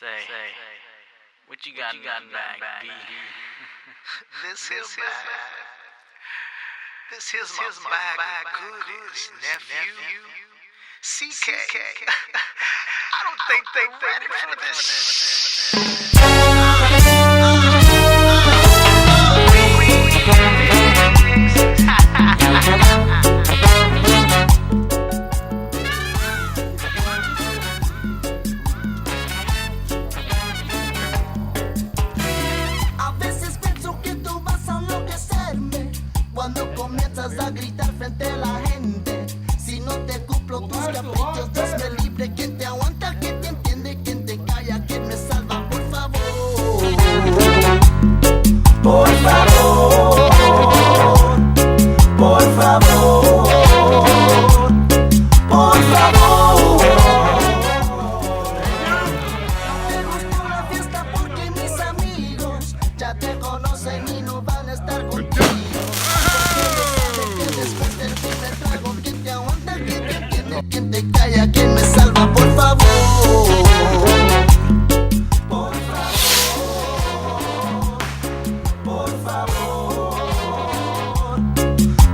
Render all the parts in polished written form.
Say, what you got in that bag, B? This is my bag of goodies, nephew. CK. I don't think they ready for this. A veces pienso que tú vas a enloquecerme cuando comienzas a gritar frente a la gente. Si no te cumplo tus caprichos, Dios me libre. ¿Quién te aguanta? ¿Quién te entiende? ¿Quién te calla? ¿Quién me salva? Por favor, por favor, por favor, por favor. Me gustó la fiesta porque mis amigos ya te conocen y no van a estar contigo. Que después del primer trago, ¿quién te aguanta? ¿Quién te entiende? ¿Quién te calla? ¿Quién me salva? Por favor, por favor, por favor,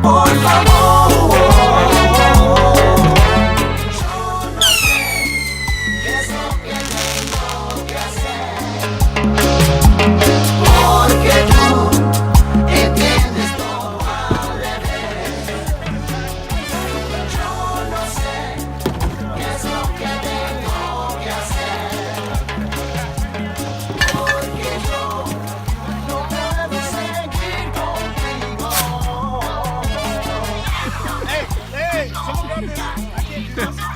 por favor. Yo no sé qué es lo que tengo que hacer, porque tú entiendes todo al revés. Yo no sé qué es lo que tengo que hacer, porque yo no puedo seguir contigo. Hey, someone grab this. I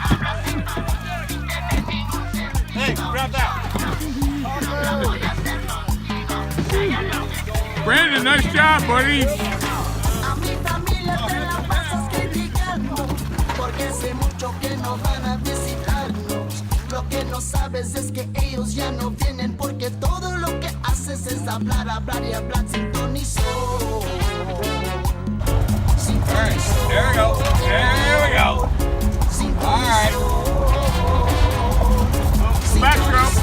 can't do this. Hey, grab that. Brandon, nice job, buddy. A mi familia te la pasas criticando, porque hace mucho que no van a visitarnos. Lo que no sabes es que ellos ya no vienen, porque todo lo que haces es hablar, hablar y hablar sin ton ni son. Sin ton ni son. There we go. There we go. Sin ton ni Alright. son. Sin Back ton ni drum. son.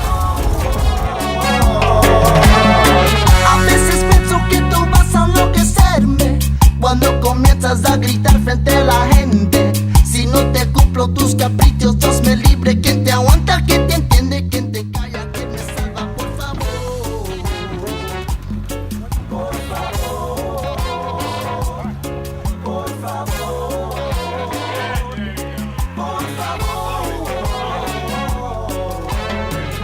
A veces pienso que tú vas a enloquecerme cuando comienzas a gritar frente a la gente. Si no te cumplo tus caprichos, Dios me libre. ¿Quién te aguanta? ¿Quién te entiende? ¿Quién te calla? ¿Quién me salva? Por favor, por favor, por favor, por favor.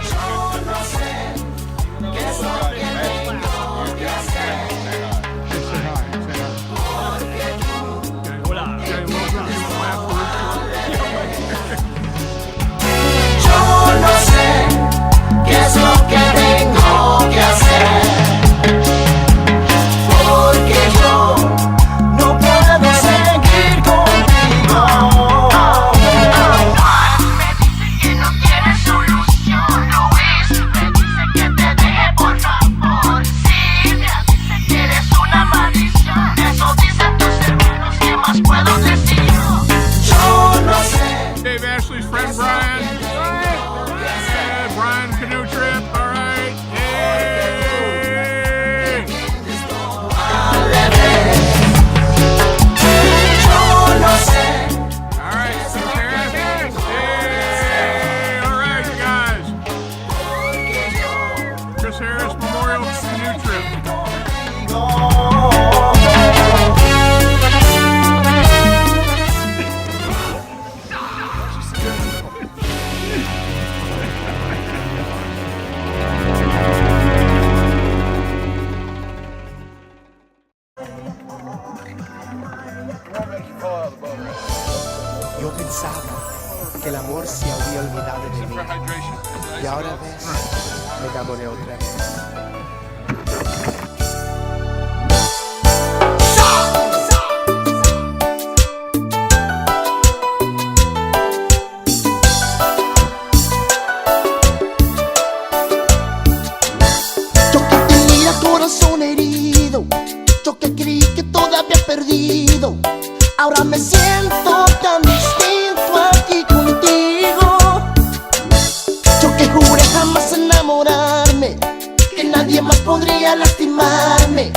Yo no sé qué es lo que tengo que hacer, porque tú yo no sé qué es lo que tengo que hacer, porque yo no puedo seguir contigo. Me dice que no tiene solución, Luis. Me dice que te deje, por favor. Silvia dice que eres una maldición. Eso dicen tus hermanos. ¿Qué más puedo decir yo? Yo no sé. Dave Ashley's friend Brian. Yeah, Brian canoe trip. All right. Hey. Al revés. Yo no sé. All right. Hey. All right, guys. Chris Harris Memorial Canoe Trip. Yo pensaba que el amor se había olvidado de mí. Y ahora ves, me enamoré otra vez. Yo que tenía corazón herido, yo que creí que todo había perdido. Ahora me siento tan distinto aquí contigo. Yo que juré jamás enamorarme. enamorarme, que nadie más podría lastimarme.